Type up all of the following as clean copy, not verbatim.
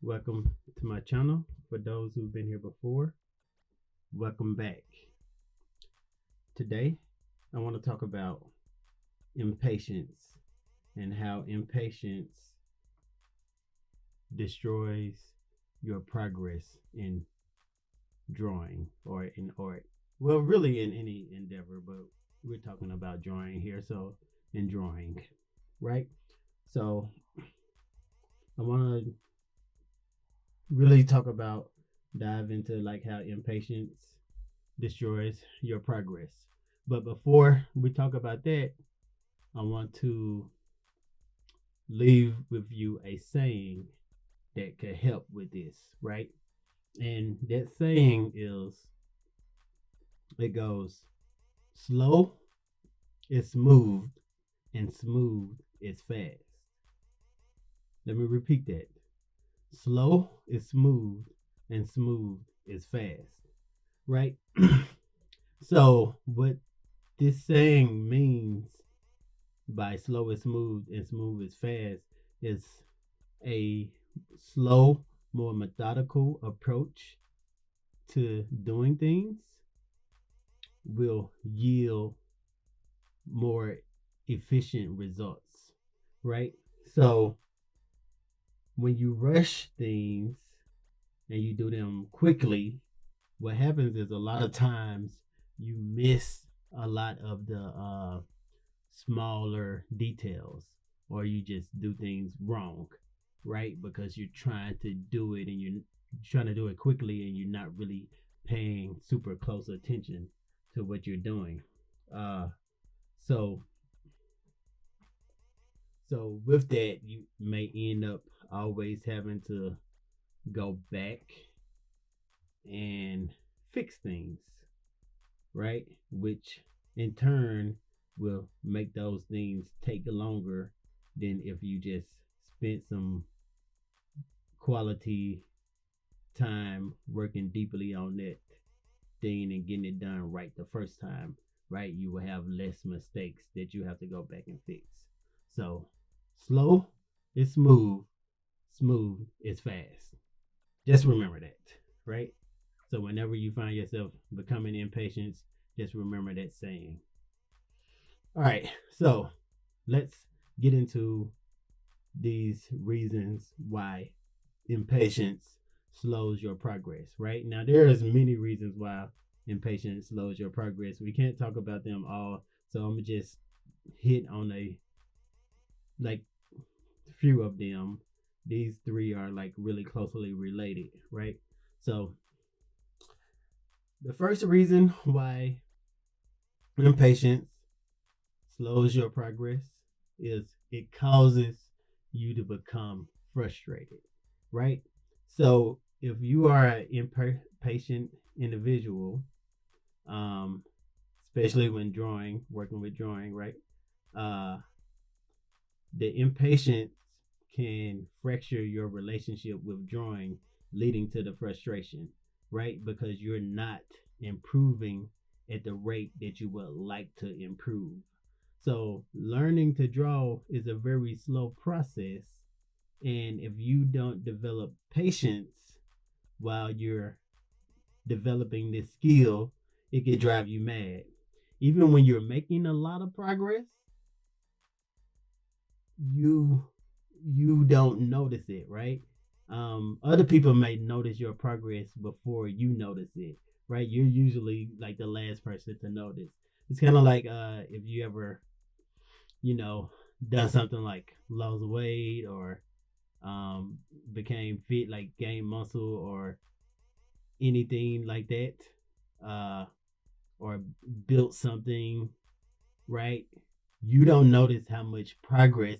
Welcome to my channel. For those who've been here before, welcome back. Today, I want to talk about impatience and how impatience destroys your progress in drawing or in art. Well, really in any endeavor, but we're talking about drawing here. So, in drawing, right? So, I want to really talk about dive into like how impatience destroys your progress. But before we talk about that, I want to leave with you a saying that could help with this, right? And that saying is it goes slow is smooth and smooth is fast. Let me repeat that. Slow is smooth and smooth is fast, right? So, what this saying means by slow is smooth and smooth is fast is a slow, more methodical approach to doing things will yield more efficient results, right? So when you rush things and you do them quickly, what happens is a lot of times you miss a lot of the smaller details, or you just do things wrong, right? Because you're trying to do it and you're trying to do it quickly and you're not really paying super close attention to what you're doing. Uh, so so with that, you may end up always having to go back and fix things, right? Which in turn will make those things take longer than if you just spent some quality time working deeply on that thing and getting it done right the first time, right? You will have less mistakes that you have to go back and fix. So slow is smooth, smooth is fast. Just remember that, right? So whenever you find yourself becoming impatient, just remember that saying. All right, so let's get into these reasons why impatience slows your progress, right? Now there's many reasons why impatience slows your progress. We can't talk about them all, so I'm gonna just hit on a like few of them. These three are like really closely related, right? So the first reason why impatience slows your progress is it causes you to become frustrated, right? So if you are an impatient individual, um, especially when drawing, working with drawing, right? Uh, the impatience can fracture your relationship with drawing, leading to the frustration, right? Because you're not improving at the rate that you would like to improve. So, learning to draw is a very slow process. And if you don't develop patience while you're developing this skill, it can drive you mad. Even when you're making a lot of progress, you you don't notice it, right? Other people may notice your progress before you notice it, right? You're usually like the last person to notice. It's kind of like if you ever, you know, done something like lost weight or became fit, like gain muscle or anything like that, uh, or built something, right? You don't notice how much progress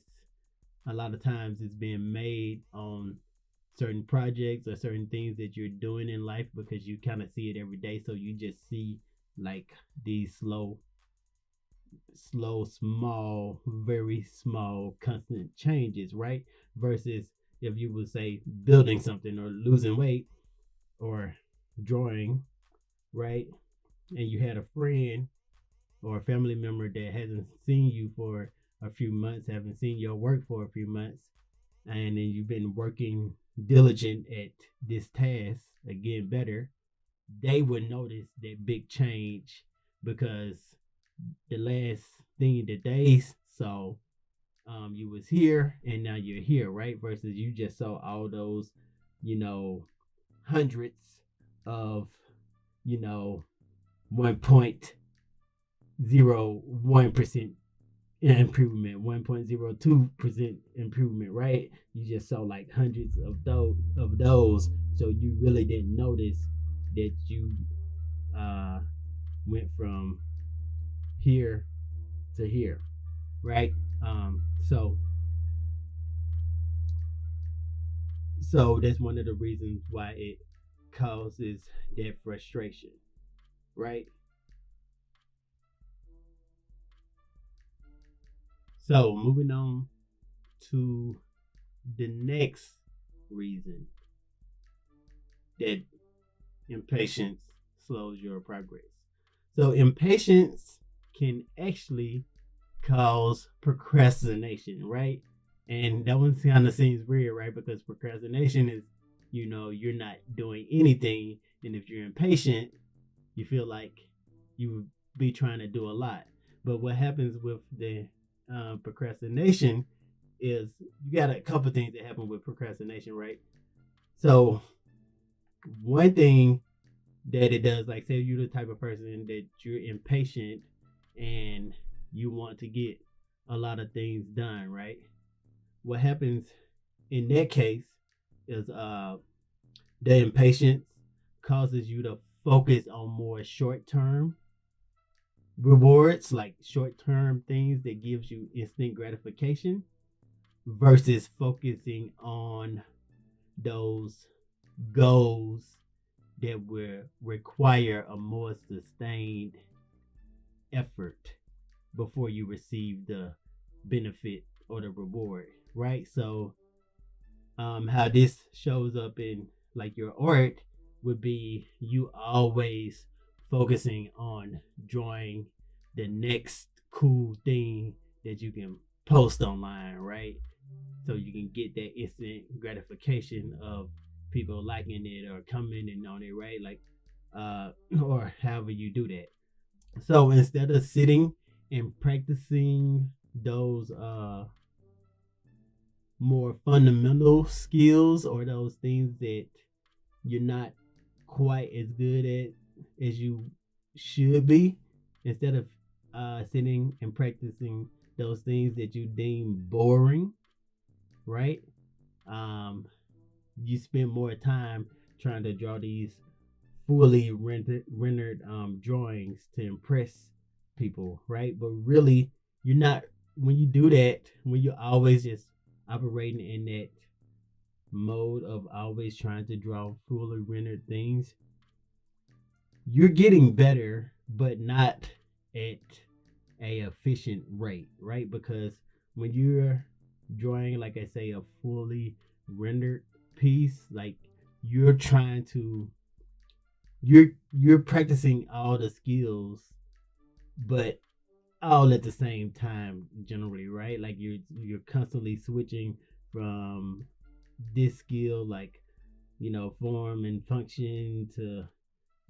a lot of times is being made on certain projects or certain things that you're doing in life because you kind of see it every day. So you just see like these small, very small, constant changes, right? Versus if you would say building something or losing weight or drawing, right? And you had a friend or a family member that hasn't seen you for a few months, haven't seen your work for a few months, and then you've been working diligent at this task again better, they would notice that big change because the last thing that they saw, you was here and now you're here, right? Versus you just saw all those, you know, hundreds of, 1.01% improvement, 1.02% improvement, right? You just saw like hundreds of those, so you really didn't notice that you uh went from here to here, right? So that's one of the reasons why it causes that frustration, right? So moving on to the next reason that impatience slows your progress. So impatience can actually cause procrastination, right? And that one kind of seems weird, right? Because procrastination is, you're not doing anything. And if you're impatient, you feel like you would be trying to do a lot. But what happens with the procrastination is you got a couple things that happen with procrastination, right? So one thing that it does, like say you're the type of person that you're impatient and you want to get a lot of things done, right? What happens in that case is the impatience causes you to focus on more short-term rewards, like short-term things that gives you instant gratification versus focusing on those goals that will require a more sustained effort before you receive the benefit or the reward, right? So, how this shows up in like your art would be you always focusing on drawing the next cool thing that you can post online, right? So you can get that instant gratification of people liking it or commenting on it, right? Like, or however you do that. So instead of sitting and practicing those more fundamental skills or those things that you're not quite as good at as you should be, instead of sitting and practicing those things that you deem boring, right? Um, you spend more time trying to draw these fully rendered drawings to impress people, right? But really, you're not. When you do that, when you're always just operating in that mode of always trying to draw fully rendered things, you're getting better, but not at a efficient rate, right? Because when you're drawing, like I say, a fully rendered piece, like you're trying to you're practicing all the skills, but all at the same time generally, right? Like you're constantly switching from this skill, like form and function, to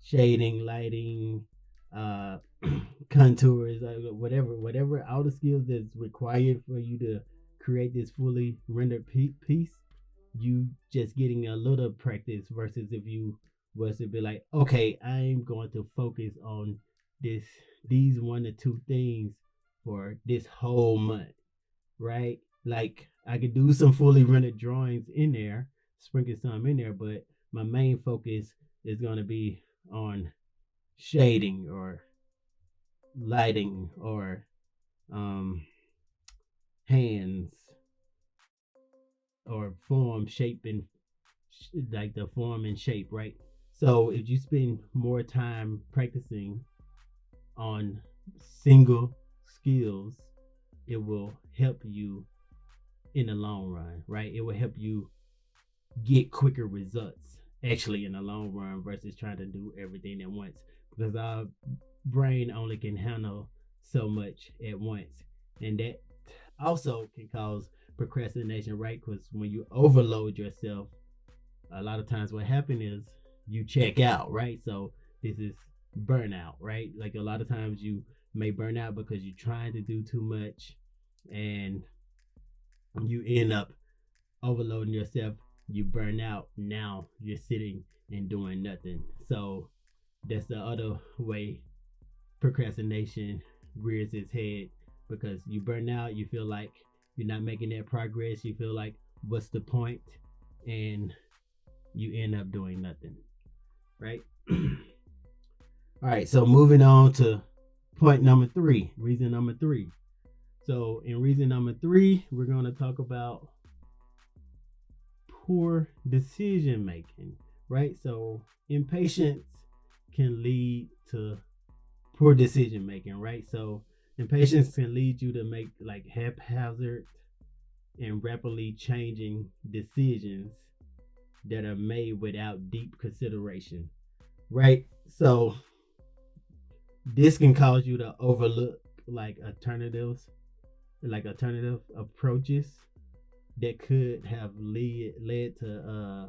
shading, lighting, uh contours, whatever all the skills that's required for you to create this fully rendered piece. You just getting a little practice versus if you was to be like, okay, I'm going to focus on this these one or two things for this whole month, right? Like I could do some fully rendered drawings in there, sprinkle some in there, but my main focus is going to be on shading or lighting or um hands or form, shape, and like the form and shape, right? So if you spend more time practicing on single skills, it will help you in the long run, right? It will help you get quicker results actually in the long run versus trying to do everything at once, because our brain only can handle so much at once, and that also can cause procrastination, right? Because when you overload yourself, a lot of times what happens is you check out, right? So this is burnout, right? Like a lot of times you may burn out because you're trying to do too much and you end up overloading yourself. You burn out. Now you're sitting and doing nothing. So that's the other way procrastination rears its head, because you burn out, you feel like you're not making that progress, you feel like what's the point, and you end up doing nothing, right? All right, so moving on to point number three, reason number three. So in reason number three, we're going to talk about poor decision making, right? So impatience can lead to poor decision making, right? So impatience can lead you to make like haphazard and rapidly changing decisions that are made without deep consideration, right? So this can cause you to overlook like alternative approaches that could have led to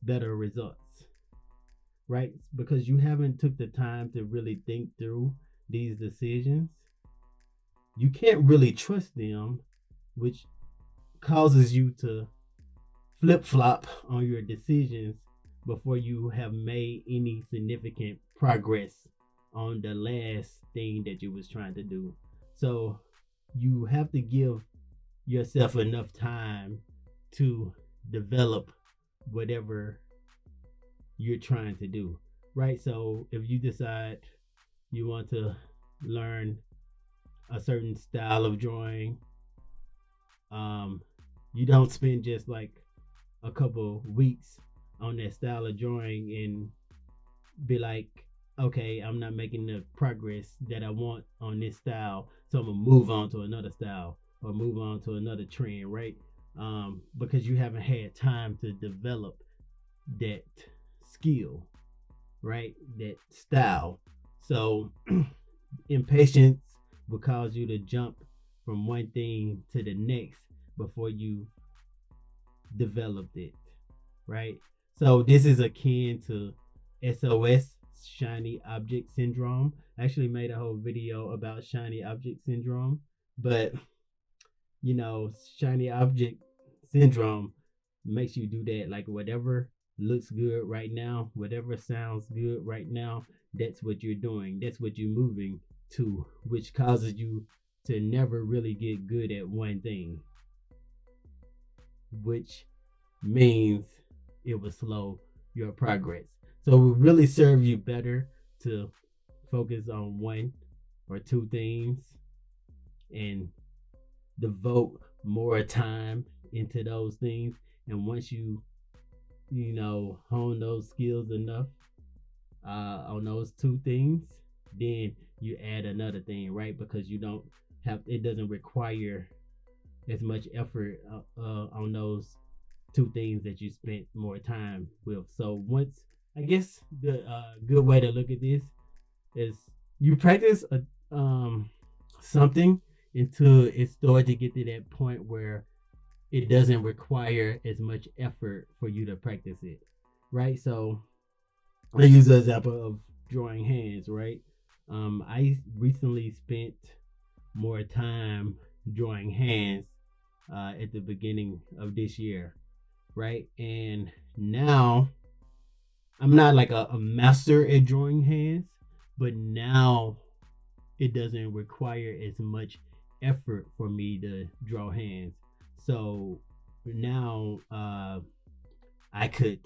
better results, right? Because you haven't took the time to really think through these decisions, you can't really trust them, which causes you to flip flop on your decisions before you have made any significant progress on the last thing that you was trying to do. So you have to give yourself enough time to develop whatever you're trying to do, right? So if you decide you want to learn a certain style of drawing, um, you don't spend just like a couple weeks on that style of drawing and be like, okay, I'm not making the progress that I want on this style, so I'm gonna move on to another style or move on to another trend, right? Because you haven't had time to develop that skill, right? That style. So impatience will cause you to jump from one thing to the next before you developed it, right? So this is akin to SOS, shiny object syndrome. I actually made a whole video about shiny object syndrome, but you know, shiny object syndrome makes you do that. Like whatever looks good right now, whatever sounds good right now, that's what you're doing. That's what you're moving to, which causes you to never really get good at one thing, which means it will slow your progress. So it will really serve you better to focus on one or two things and devote more time into those things. And once you hone those skills enough on those two things, then you add another thing, right? Because you don't have, it doesn't require as much effort on those two things that you spent more time with. So once, I guess the good way to look at this is you practice something until it starts to get to that point where it doesn't require as much effort for you to practice it, right? So I use the example of drawing hands, right? I recently spent more time drawing hands at the beginning of this year, right? And now I'm not like a master at drawing hands, but now it doesn't require as much effort for me to draw hands. So now I could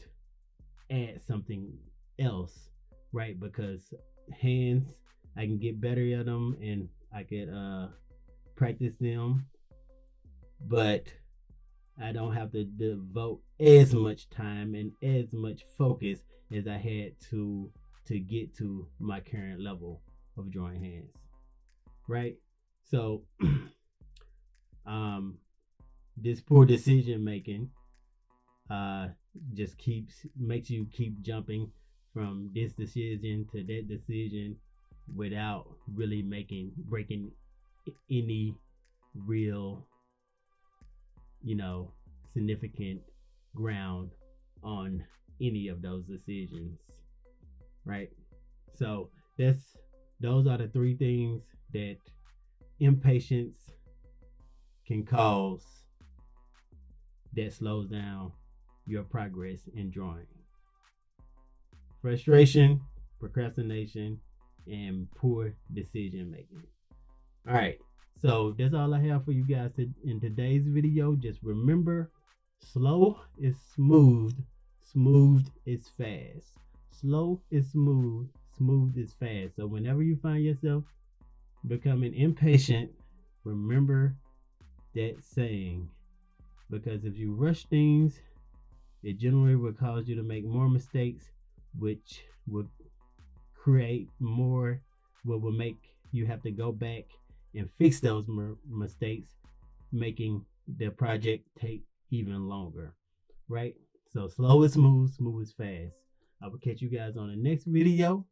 add something else, right? Because hands, I can get better at them and I could practice them, but I don't have to devote as much time and as much focus as I had to get to my current level of drawing hands, right? So um this poor decision making uh just makes you keep jumping from this decision to that decision without really breaking any real, you know, significant ground on any of those decisions, right? So those are the three things that impatience can cause that slows down your progress in drawing: frustration, procrastination, and poor decision making. All right, so that's all I have for you guys in today's video. Just remember, slow is smooth, smooth is fast. Slow is smooth, smooth is fast. So whenever you find yourself becoming impatient, remember that saying, because if you rush things, it generally will cause you to make more mistakes, which will create more, what will make you have to go back and fix those mistakes, making the project take even longer, right? So slow is smooth, smooth is fast. I will catch you guys on the next video.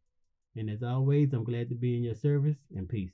And as always, I'm glad to be in your service, and peace.